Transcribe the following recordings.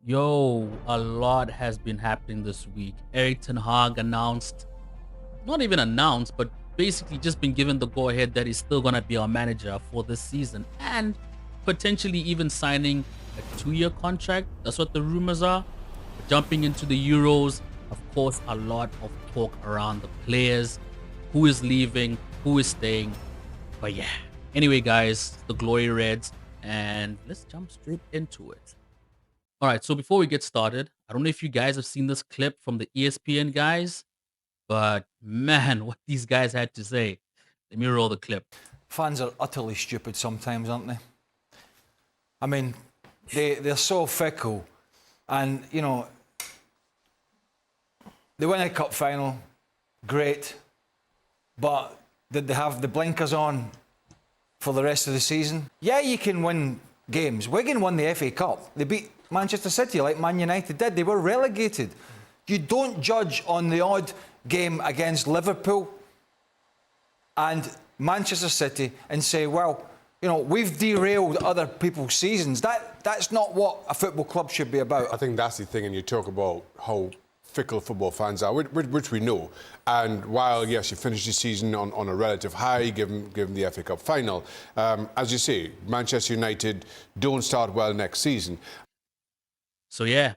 Yo, a lot has been happening this week. Erik Ten Hag announced, not even announced, but basically just been given the go ahead that he's still going to be our manager for this season and potentially even signing a 2-year contract. That's what the rumors are. Jumping into the Euros, of course, a lot of talk around the players, who is leaving, who is staying. But yeah, anyway, guys, the Glory Reds, and let's jump straight into it. All right, so before we get started, I don't know if you guys have seen this clip from the ESPN guys, but man, what these guys had to say. Let me roll the clip. Fans are utterly stupid sometimes, aren't they? I mean, they're so fickle. And, they win a cup final, great. But did they have the blinkers on for the rest of the season? Yeah, you can win games. Wigan won the FA Cup. They beat Manchester City like Man United did. They were relegated. You don't judge on the odd game against Liverpool and Manchester City and say, well, we've derailed other people's seasons. That's not what a football club should be about. I think that's the thing, and you talk about how fickle football fans are, which we know. And while, yes, you finished the season on a relative high, given the FA Cup final, as you say, Manchester United don't start well next season. So yeah,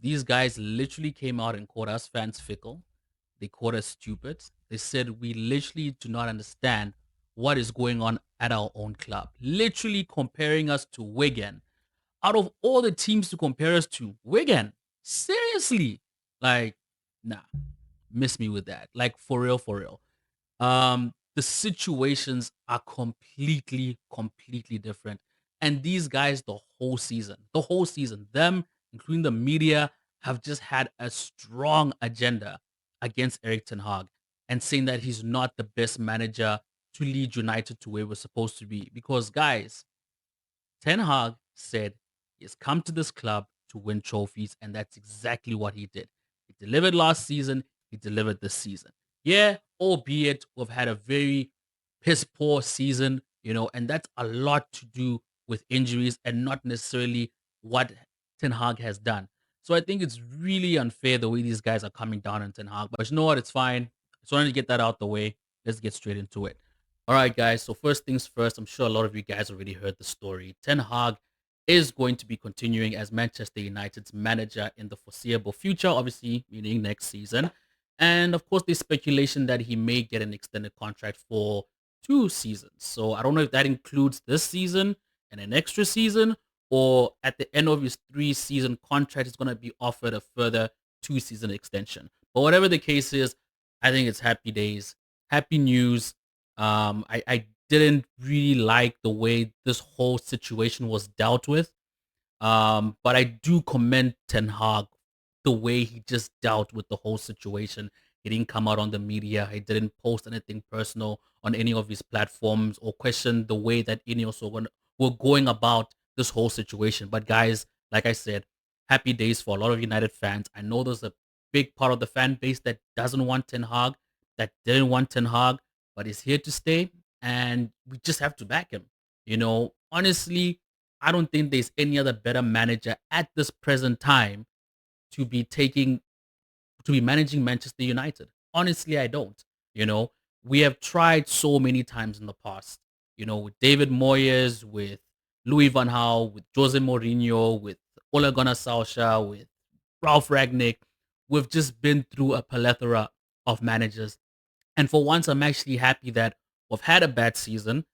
these guys literally came out and called us fans fickle. They called us stupid. They said we literally do not understand what is going on at our own club. Literally comparing us to Wigan. Out of all the teams to compare us to, Wigan. Seriously. Like, nah. Miss me with that. Like for real, for real. The situations are completely different. And these guys, the whole season, them, including the media, have just had a strong agenda against Erik Ten Hag and saying that he's not the best manager to lead United to where we're supposed to be. Because, guys, Ten Hag said he has come to this club to win trophies, and that's exactly what he did. He delivered last season, he delivered this season. Yeah, albeit we've had a very piss poor season, and that's a lot to do with injuries and not necessarily what Ten Hag has done. So I think it's really unfair the way these guys are coming down on Ten Hag. But you know what? It's fine. Just wanted to get that out the way. Let's get straight into it. All right, guys. So first things first, I'm sure a lot of you guys already heard the story. Ten Hag is going to be continuing as Manchester United's manager in the foreseeable future, obviously meaning next season. And of course, there's speculation that he may get an extended contract for 2 seasons. So I don't know if that includes this season and an extra season, or at the end of his 3-season contract, is going to be offered a further 2-season extension. But whatever the case is, I think it's happy days, happy news. I didn't really like the way this whole situation was dealt with. But I do commend Ten Hag the way he just dealt with the whole situation. He didn't come out on the media. He didn't post anything personal on any of his platforms or question the way that Ineos were going about this whole situation. But guys, like I said, happy days for a lot of United fans. I know there's a big part of the fan base that doesn't want Ten Hag, that didn't want Ten Hag, but he's here to stay, and we just have to back him. Honestly, I don't think there's any other better manager at this present time to be taking to be managing Manchester United. Honestly, I don't. You know, we have tried so many times in the past. With David Moyes, with Louis van Gaal, with Jose Mourinho, with Ole Gunnar Solskjaer, with Ralph Ragnick. We've just been through a plethora of managers, and for once, I'm actually happy that we've had a bad season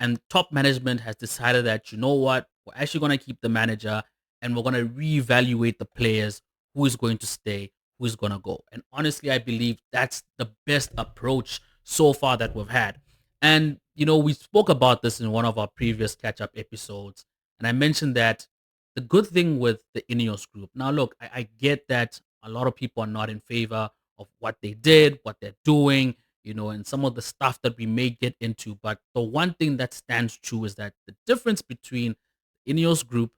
and top management has decided that, you know what, we're actually going to keep the manager and we're going to reevaluate the players, who is going to stay, who is going to go. And honestly, I believe that's the best approach so far that we've had. And, we spoke about this in one of our previous catch up episodes. And I mentioned that the good thing with the Ineos group. Now, look, I get that a lot of people are not in favor of what they did, what they're doing, and some of the stuff that we may get into. But the one thing that stands true is that the difference between the Ineos group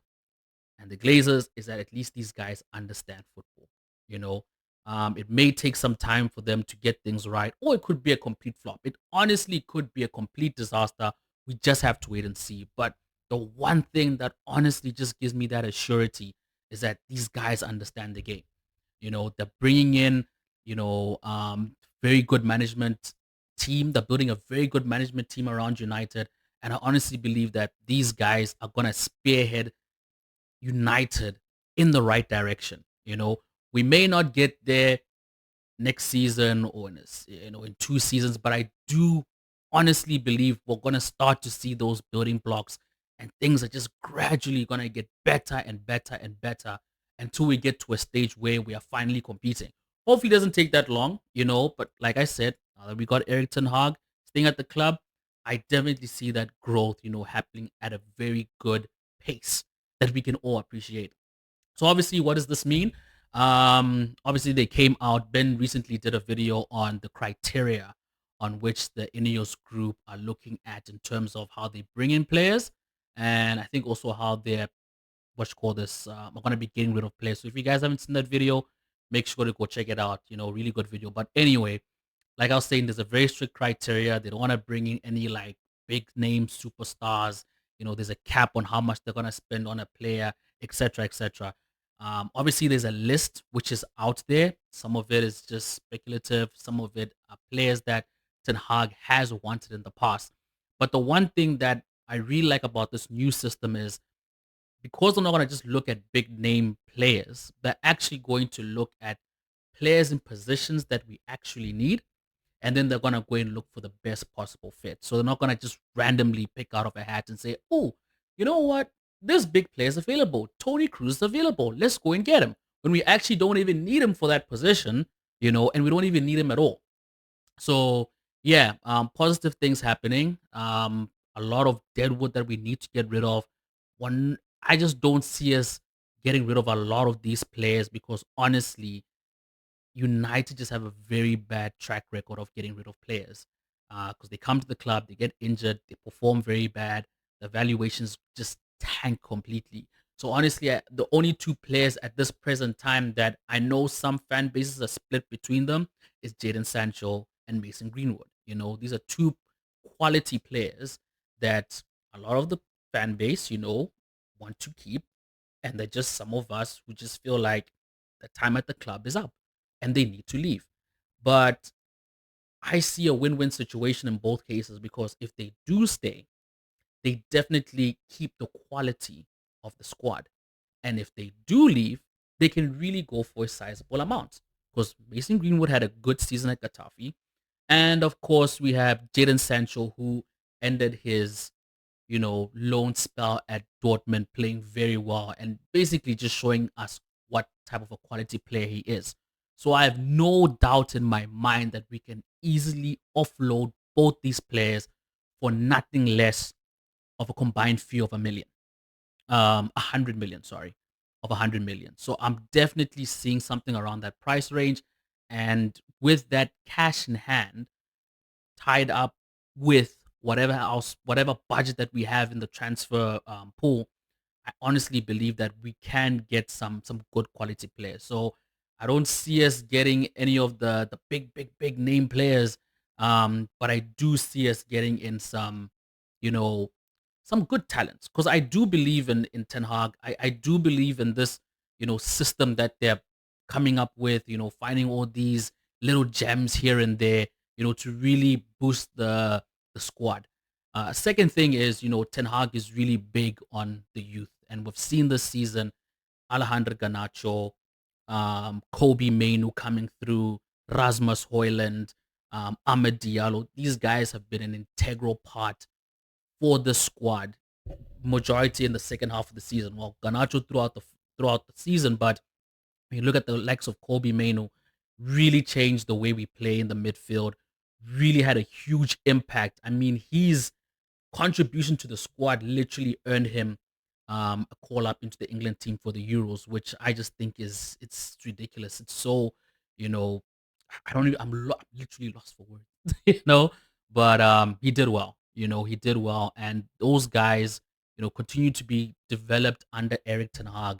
and the Glazers is that at least these guys understand football. It may take some time for them to get things right, or it could be a complete flop. It honestly could be a complete disaster. We just have to wait and see. But the one thing that honestly just gives me that assurity is that these guys understand the game. They're bringing in, very good management team. They're building a very good management team around United. And I honestly believe that these guys are going to spearhead United in the right direction. We may not get there next season or in 2 seasons, but I do honestly believe we're gonna start to see those building blocks, and things are just gradually gonna get better and better and better until we get to a stage where we are finally competing. Hopefully, it doesn't take that long, But like I said, now that we got Erik Ten Hag staying at the club, I definitely see that growth, happening at a very good pace that we can all appreciate. So obviously, what does this mean? Obviously, they came out. Ben recently did a video on the criteria on which the Ineos group are looking at in terms of how they bring in players, and I think also how they're what you call this. Are going to be getting rid of players. So if you guys haven't seen that video, make sure to go check it out. Really good video. But anyway, like I was saying, there's a very strict criteria. They don't want to bring in any like big name superstars. There's a cap on how much they're gonna spend on a player, etc., etc. Obviously, there's a list which is out there. Some of it is just speculative. Some of it are players that Ten Hag has wanted in the past. But the one thing that I really like about this new system is because they're not gonna just look at big name players, they're actually going to look at players in positions that we actually need, and then they're gonna go and look for the best possible fit. So they're not gonna just randomly pick out of a hat and say, "Oh, you know what? This big player's available. Tony Cruz is available. Let's go and get him." When we actually don't even need him for that position, and we don't even need him at all. So yeah, positive things happening. A lot of deadwood that we need to get rid of. One, I just don't see us getting rid of a lot of these players because honestly, United just have a very bad track record of getting rid of players because they come to the club, they get injured, they perform very bad, the valuations just tank completely. So honestly, the only two players at this present time that I know some fan bases are split between them is Jadon Sancho and Mason Greenwood. These are two quality players that a lot of the fan base, want to keep, and they're just some of us who just feel like the time at the club is up and they need to leave. But I see a win-win situation in both cases because if they do stay, they definitely keep the quality of the squad. And if they do leave, they can really go for a sizable amount. Because Mason Greenwood had a good season at Getafe. And of course, we have Jadon Sancho, who ended his, loan spell at Dortmund playing very well and basically just showing us what type of a quality player he is. So I have no doubt in my mind that we can easily offload both these players for nothing less of a combined fee of 1 million, 100 million, sorry, of 100 million. So I'm definitely seeing something around that price range, and with that cash in hand, tied up with whatever else, whatever budget that we have in the transfer pool, I honestly believe that we can get some good quality players. So I don't see us getting any of the big name players, but I do see us getting in you know, some good talents because I do believe in Ten Hag. I do believe in this system that they're coming up with. Finding all these little gems here and there. To really boost the squad. Second thing is, Ten Hag is really big on the youth, and we've seen this season Alejandro Garnacho, Kobe Mainu coming through, Rasmus Hoyland, Ahmed Diallo. These guys have been an integral part for the squad, majority in the second half of the season. Well, Garnacho throughout the season, but when you look at the likes of Kobe Mainu, really changed the way we play in the midfield. Really had a huge impact. I mean, his contribution to the squad literally earned him a call up into the England team for the Euros, which I just think it's ridiculous. It's so, you know, I don't even, I'm literally lost for words, But he did well. He did well, and those guys, continue to be developed under Erik Ten Hag.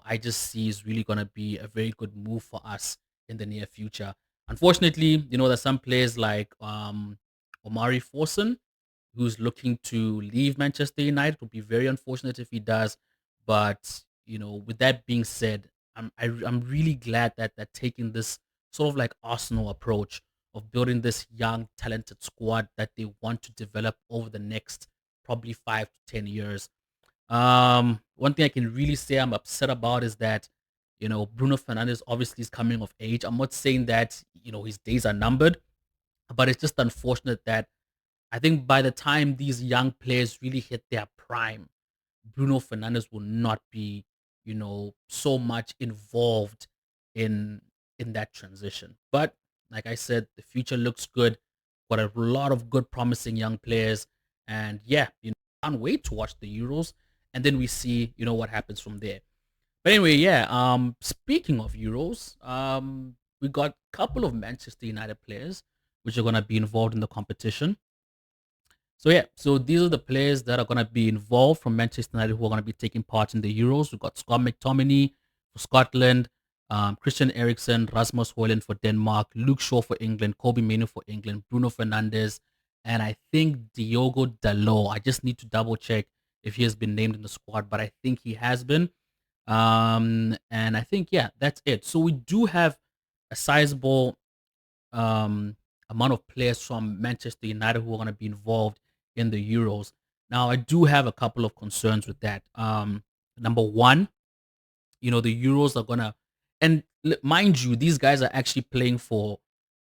I just see is really gonna be a very good move for us in the near future. Unfortunately, there's some players like Omari Forson. who's looking to leave Manchester United. It would be very unfortunate if he does. But with that being said, I'm really glad that they're taking this sort of like Arsenal approach of building this young, talented squad that they want to develop over the next probably 5 to 10 years. One thing I can really say I'm upset about is that, Bruno Fernandes obviously is coming of age. I'm not saying that, his days are numbered, but it's just unfortunate that I think by the time these young players really hit their prime, Bruno Fernandes will not be, so much involved in that transition. But like I said, the future looks good. Got a lot of good, promising young players, and yeah, can't wait to watch the Euros, and then we see, what happens from there. But anyway, yeah. Speaking of Euros, we got a couple of Manchester United players which are gonna be involved in the competition. So yeah, so these are the players that are going to be involved from Manchester United who are going to be taking part in the Euros. We've got Scott McTominay for Scotland, Christian Eriksen, Rasmus Højlund for Denmark, Luke Shaw for England, Kobe Mainoo for England, Bruno Fernandes, and I think Diogo Dalot. I just need to double check if he has been named in the squad, but I think he has been. And I think, yeah, that's it. So we do have a sizable amount of players from Manchester United who are going to be involved in the Euros. Now, I do have a couple of concerns with that. Number one, the Euros are gonna, and mind you, these guys are actually playing for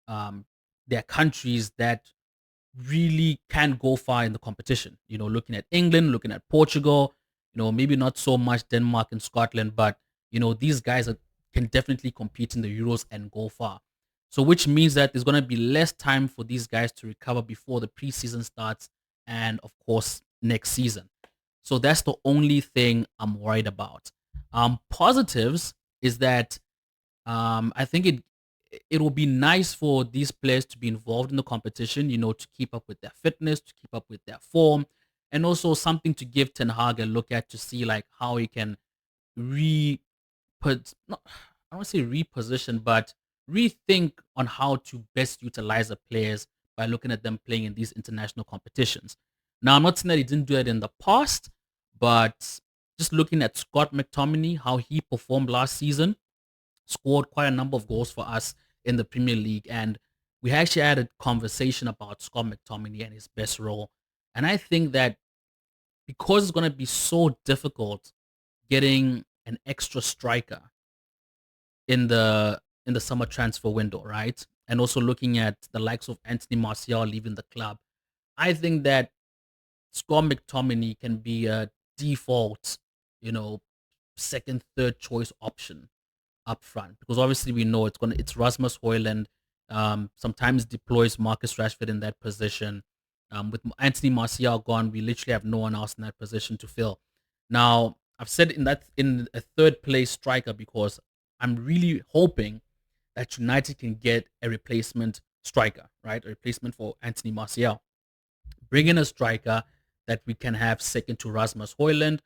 their countries that really can go far in the competition. Looking at England, looking at Portugal, maybe not so much Denmark and Scotland, but these guys can definitely compete in the Euros and go far. So, which means that there's going to be less time for these guys to recover before the preseason starts, and of course next season. So that's the only thing I'm worried about. Positives is that I think it will be nice for these players to be involved in the competition, to keep up with their fitness, to keep up with their form, and also something to give Ten Hag a look at to see like how he can re put not I don't want to say reposition, but rethink on how to best utilize the players by looking at them playing in these international competitions. Now, I'm not saying that he didn't do it in the past, but just looking at Scott McTominay, how he performed last season, scored quite a number of goals for us in the Premier League. And we actually had a conversation about Scott McTominay and his best role. And I think that because it's going to be so difficult getting an extra striker in the summer transfer window, right? And also looking at the likes of Anthony Martial leaving the club, I think that Scott McTominay can be a default, you know, second, third choice option up front because obviously we know it's Rasmus Højlund. Sometimes deploys Marcus Rashford in that position. With Anthony Martial gone, we literally have no one else in that position to fill. Now I've said in a third place striker because I'm really hoping that United can get a replacement striker, right? A replacement for Anthony Martial. Bring in a striker that we can have second to Rasmus Højlund,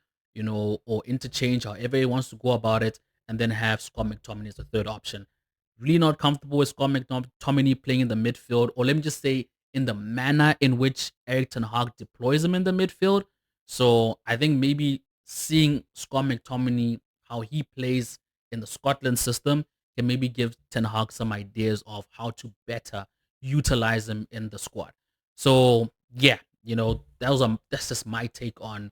or interchange, however he wants to go about it, and then have Scott McTominay as a third option. Really not comfortable with Scott McTominay playing in the midfield, or let me just say in the manner in which Erik Ten Hag deploys him in the midfield. So I think maybe seeing Scott McTominay, how he plays in the Scotland system, can maybe give Ten Hag some ideas of how to better utilize him in the squad. So yeah, that's just my take on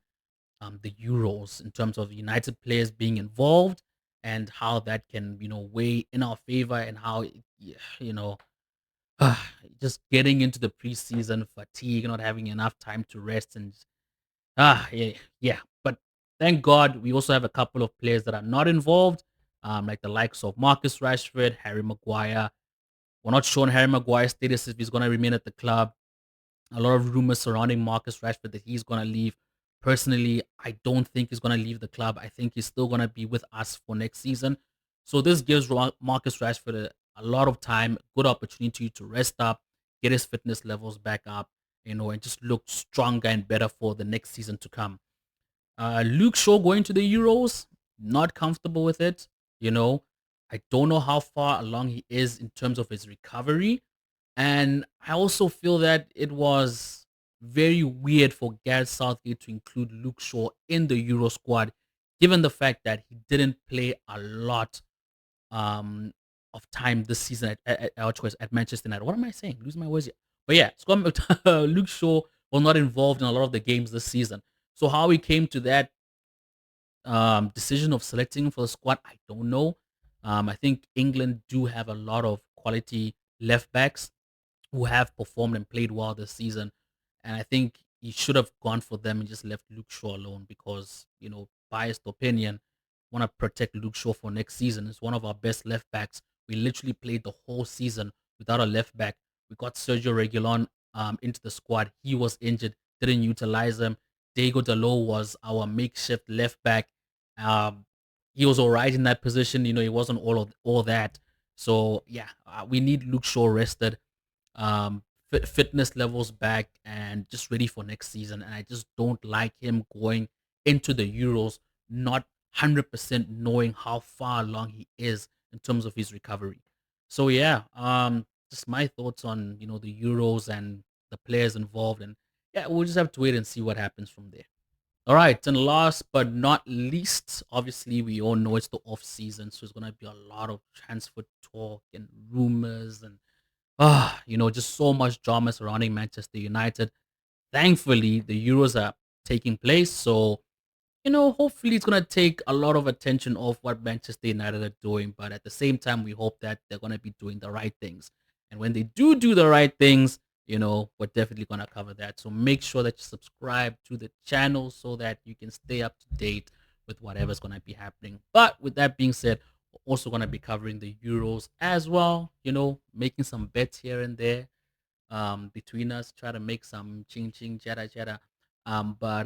the Euros in terms of United players being involved and how that can weigh in our favor and how you know just getting into the preseason fatigue, not having enough time to rest and yeah. But thank God we also have a couple of players that are not involved, like the likes of Marcus Rashford, Harry Maguire. We're not sure on Harry Maguire's status if he's going to remain at the club. A lot of rumors surrounding Marcus Rashford that he's going to leave. Personally, I don't think he's going to leave the club. I think he's still going to be with us for next season. So this gives Marcus Rashford a lot of time, good opportunity to rest up, get his fitness levels back up, and just look stronger and better for the next season to come. Luke Shaw going to the Euros, not comfortable with it. I don't know how far along he is in terms of his recovery. And I also feel that it was very weird for Gareth Southgate to include Luke Shaw in the Euro squad, given the fact that he didn't play a lot um, of time this season at Manchester United. What am I saying? Losing my words here. But yeah, Luke Shaw was not involved in a lot of the games this season. So how he came to that decision of selecting him for the squad, I don't know. I think England do have a lot of quality left backs who have performed and played well this season. And I think he should have gone for them and just left Luke Shaw alone because, biased opinion, want to protect Luke Shaw for next season. It's one of our best left backs. We literally played the whole season without a left back. We got Sergio Reguilon into the squad. He was injured, didn't utilize him. Diego Dalot was our makeshift left back. Um, he was all right in that position. He wasn't all that. So yeah, we need Luke Shaw rested, fitness levels back, and just ready for next season. And I just don't like him going into the Euros not 100% knowing how far along he is in terms of his recovery. So yeah, just my thoughts on the Euros and the players involved, and yeah, we'll just have to wait and see what happens from there. All right, and last but not least, obviously we all know it's the off season, so there's gonna be a lot of transfer talk and rumors and just so much drama surrounding Manchester United. Thankfully, the Euros are taking place, so hopefully it's gonna take a lot of attention off what Manchester United are doing. But at the same time, we hope that they're gonna be doing the right things. And when they do the right things, we're definitely gonna cover that. So make sure that you subscribe to the channel so that you can stay up to date with whatever's gonna be happening. But with that being said, we're also gonna be covering the Euros as well. Making some bets here and there between us, try to make some ching ching jada jada. But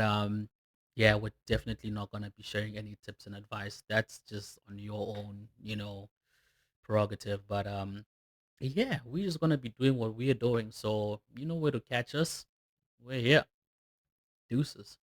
yeah, we're definitely not gonna be sharing any tips and advice. That's just on your own, prerogative. But yeah, we're just gonna be doing what we're doing. So you know where to catch us. We're here. Deuces.